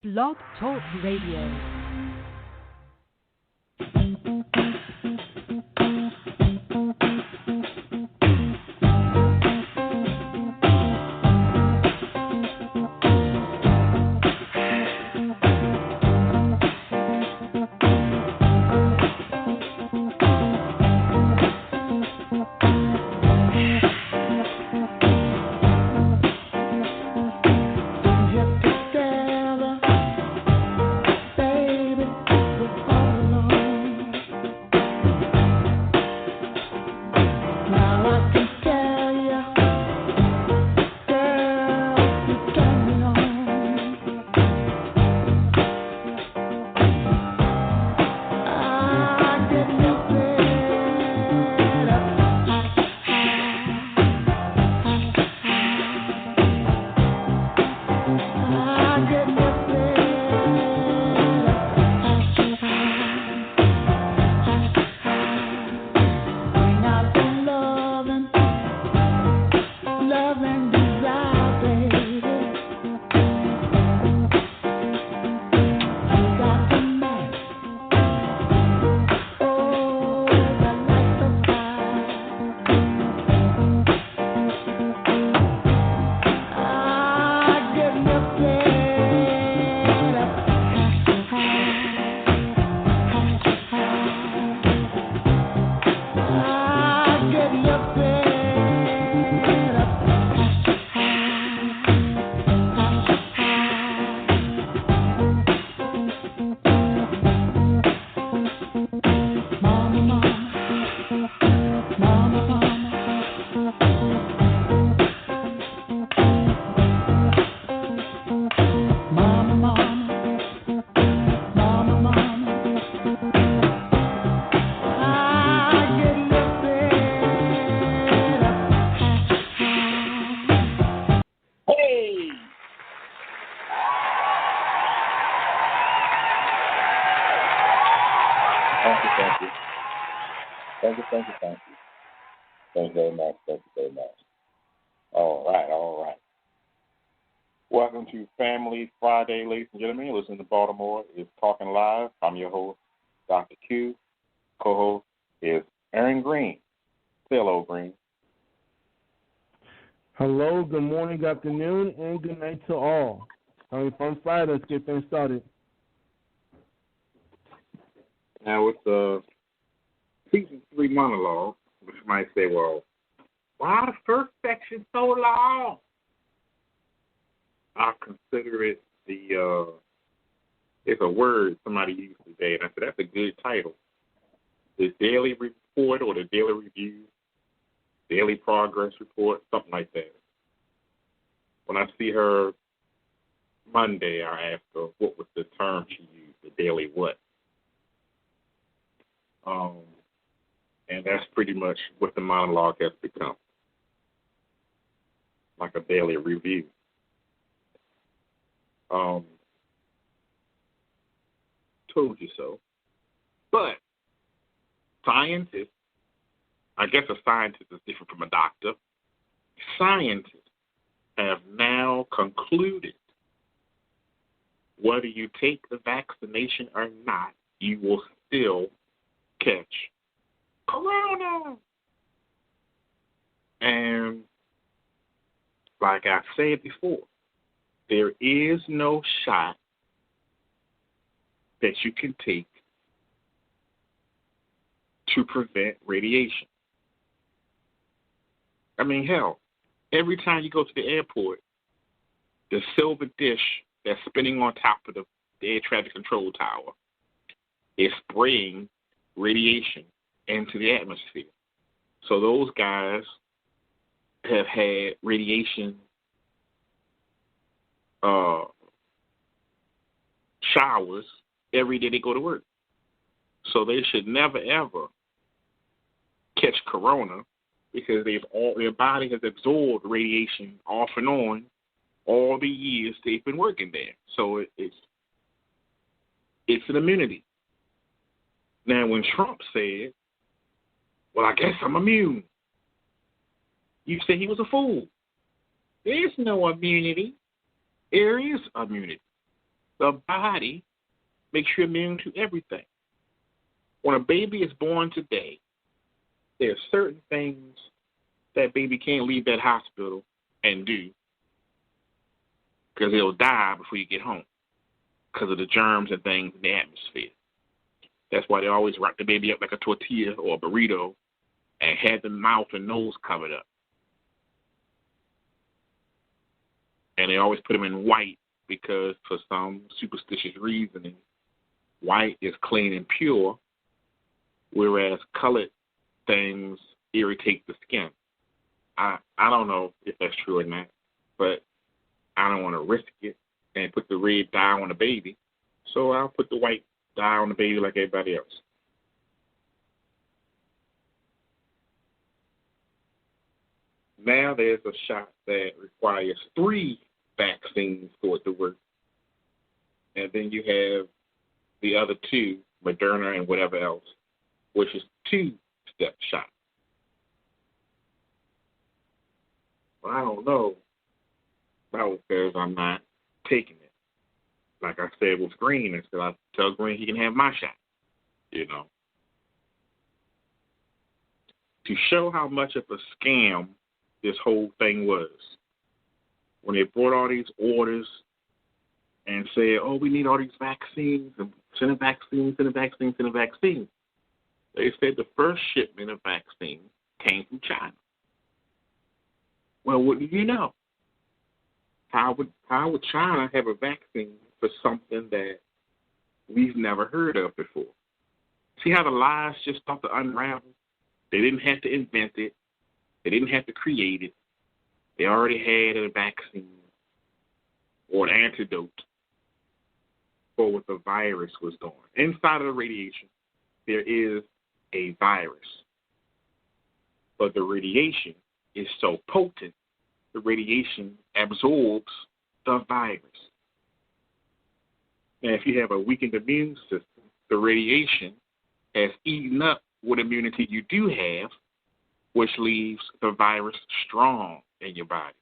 Blog Talk Radio. Thank you very much. Thank you very much. All right. Welcome to Family Friday, ladies and gentlemen. Listen to Baltimore is Talking Live. I'm your host, Dr. Q. Co-host is Aaron Green. Say hello, Green. Hello, good morning, good afternoon, and good night to all. From Friday, let's get things started. Now, with the season 3 monologue, which might say, well, why the first section so long? I consider it it's a word somebody used today, and I said, that's a good title. The daily report or the daily review, daily progress report, something like that. When I see her Monday, I asked her what was the term she used, the daily what. And that's pretty much what the monologue has become, like a daily review. Told you so. But scientists, I guess a scientist is different from a doctor. Scientists have now concluded whether you take the vaccination or not, you will still catch corona. And like I said before, there is no shot that you can take to prevent radiation. I mean, hell, every time you go to the airport, the silver dish that's spinning on top of the air traffic control tower is spraying radiation into the atmosphere. So those guys have had radiation showers every day they go to work. So they should never, ever catch corona because their body has absorbed radiation off and on all the years they've been working there. So it's an immunity. Now, when Trump said, well, I guess I'm immune, you say he was a fool. There's no immunity. There is immunity. the body makes you immune to everything. When a baby is born today, there are certain things that baby can't leave that hospital and do because he'll die before you get home because of the germs and things in the atmosphere. That's why they always wrap the baby up like a tortilla or a burrito and have the mouth and nose covered up. And they always put them in white because for some superstitious reasoning, white is clean and pure, whereas colored things irritate the skin. I don't know if that's true or not, but I don't want to risk it and put the red dye on the baby, so I'll put the white dye on the baby like everybody else. Now there's a shot that requires 3 vaccines for it to work. And then you have the other 2, Moderna and whatever else, which is 2-step shot. Well, I don't know about because I'm not taking it. Like I said with Green, instead I tell Green he can have my shot, you know. To show how much of a scam this whole thing was, when they brought all these orders and said, oh, we need all these vaccines, and send a vaccine, send a vaccine, send a vaccine. They said the first shipment of vaccine came from China. Well, what do you know? How would China have a vaccine for something that we've never heard of before? See how the lies just start to unravel? They didn't have to invent it. They didn't have to create it. They already had a vaccine or an antidote for what the virus was doing. Inside of the radiation, there is a virus. But the radiation is so potent, the radiation absorbs the virus. And if you have a weakened immune system, the radiation has eaten up what immunity you do have, which leaves the virus strong in your body.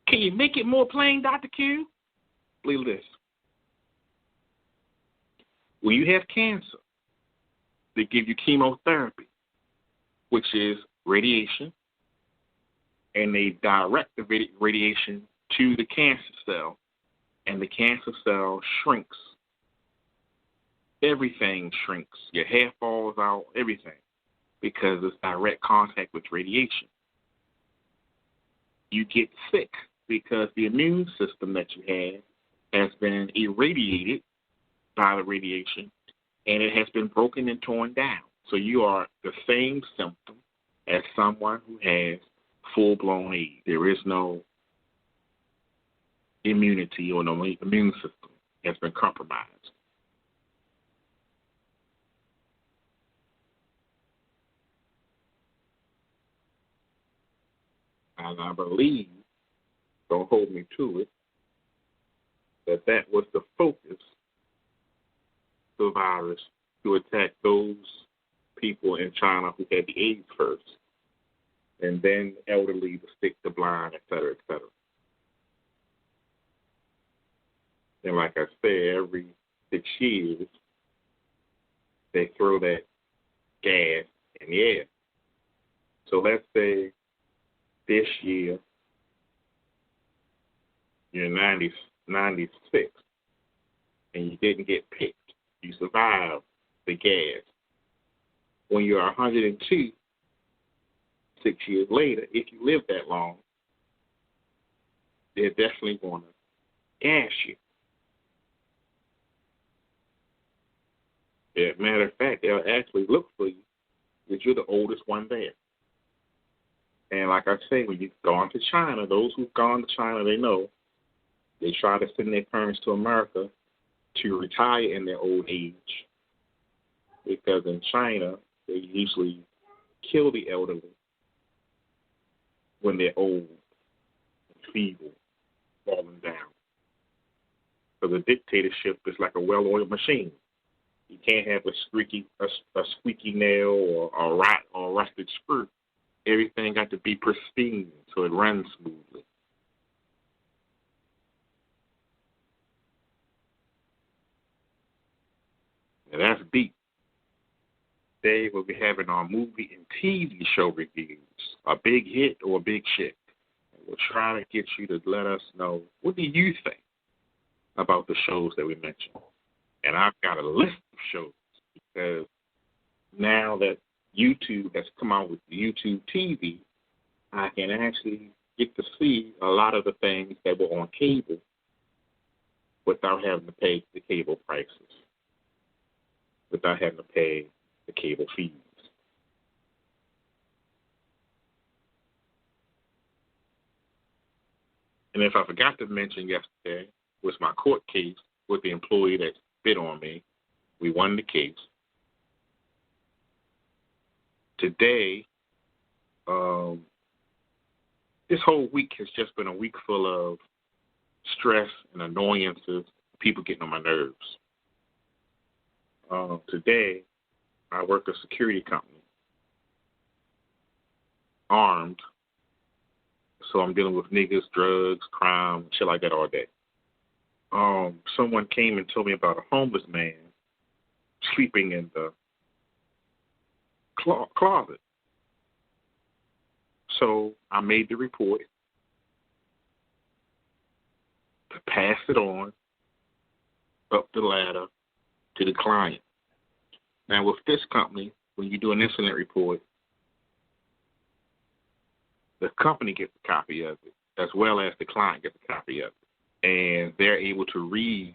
Can you make it more plain, Dr. Q? Believe this. When you have cancer, they give you chemotherapy, which is radiation, and they direct the radiation to the cancer cell, and the cancer cell shrinks. Everything shrinks. Your hair falls out, everything, because it's direct contact with radiation. You get sick because the immune system that you have has been irradiated by the radiation, and it has been broken and torn down. So you are the same symptom as someone who has full-blown AIDS. There is no immunity or no immune system has been compromised. And I believe, don't hold me to it, that was the focus of the virus, to attack those people in China who had the AIDS first, and then elderly, the sick, the blind, et cetera, et cetera. And like I said, every 6 years, they throw that gas in the air. So let's say this year, you're 96, and you didn't get picked. You survived the gas. When you're 102, 6 years later, if you live that long, they're definitely going to gas you. As a matter of fact, they'll actually look for you because you're the oldest one there. And like I say, when you've gone to China, those who've gone to China, they know they try to send their parents to America to retire in their old age. Because in China, they usually kill the elderly when they're old, feeble, falling down. So the dictatorship is like a well-oiled machine. You can't have a squeaky nail or a rot or a rusted screw. Everything got to be pristine so it runs smoothly. and that's deep. Today we'll be having our movie and TV show reviews, a big hit or a big shit. We'll try to get you to let us know, what do you think about the shows that we mentioned? And I've got a list of shows because now that YouTube has come out with YouTube TV, I can actually get to see a lot of the things that were on cable without having to pay the cable prices, without having to pay the cable fees. And if I forgot to mention yesterday was my court case with the employee that spit on me. We won the case. Today, this whole week has just been a week full of stress and annoyances, people getting on my nerves. Today, I work a security company, armed, so I'm dealing with niggas, drugs, crime, shit like that all day. Someone came and told me about a homeless man sleeping in the closet. So I made the report to pass it on up the ladder to the client. Now, with this company, when you do an incident report, the company gets a copy of it, as well as the client gets a copy of it. And they're able to read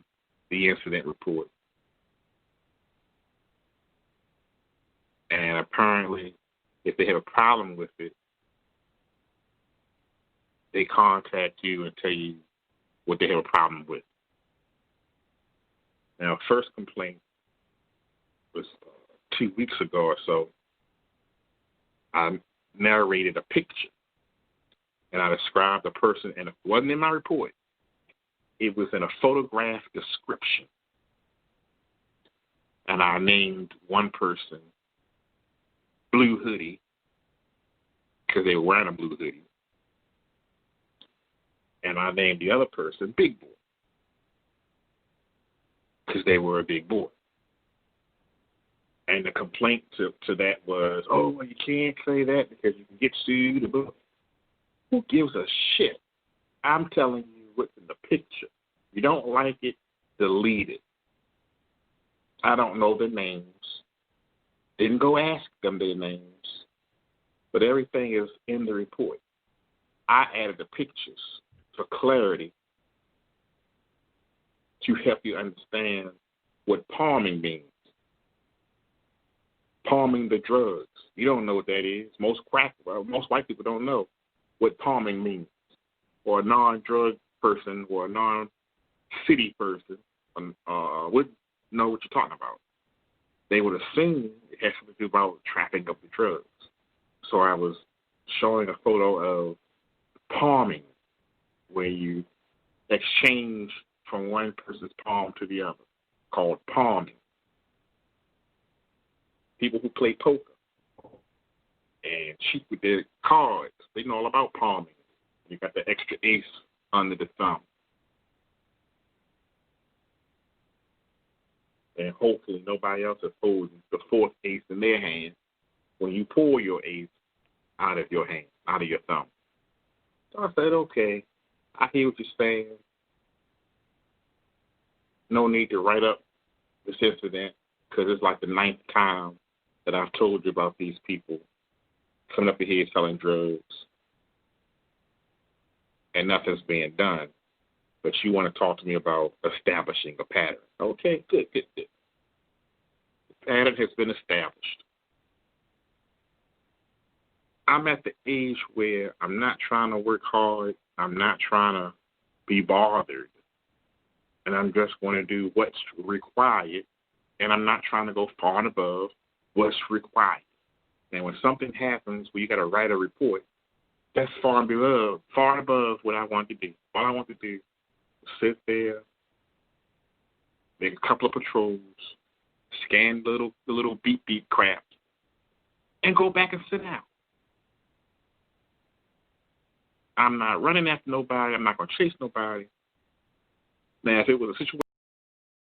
the incident report. And apparently, if they have a problem with it, they contact you and tell you what they have a problem with. Now, first complaint was 2 weeks ago or so. I narrated a picture, and I described the person, and it wasn't in my report. It was in a photograph description. And I named one person Blue Hoodie because they were wearing a blue hoodie. And I named the other person Big Boy because they were a big boy. And the complaint to that was, oh, well, you can't say that because you can get sued. Who gives a shit? I'm telling you what's in the picture. If you don't like it, delete it. I don't know their names. Didn't go ask them their names. But everything is in the report. I added the pictures for clarity to help you understand what palming means. Palming the drugs. You don't know what that is. Most white people don't know what palming means. Or a non-drug person or a non-city person wouldn't know what you're talking about. They would assume it has something to do about trafficking of the drugs. So I was showing a photo of palming, where you exchange from one person's palm to the other, called palming. People who play poker and cheat with their cards, they know all about palming. You got the extra ace under the thumb. And hopefully nobody else is holding the fourth ace in their hand when you pull your ace out of your hand, out of your thumb. So I said, okay, I hear what you're saying. No need to write up this incident because it's like the 9th time that I've told you about these people coming up here selling drugs and nothing's being done. But you want to talk to me about establishing a pattern. Okay, good. The pattern has been established. I'm at the age where I'm not trying to work hard. I'm not trying to be bothered. And I'm just going to do what's required. And I'm not trying to go far and above what's required. And when something happens where you got to write a report, that's far and above what I want to do. All I want to do is sit there, make a couple of patrols, scan the little beep crap, and go back and sit down. I'm not running after nobody. I'm not going to chase nobody. Now, if it was a situation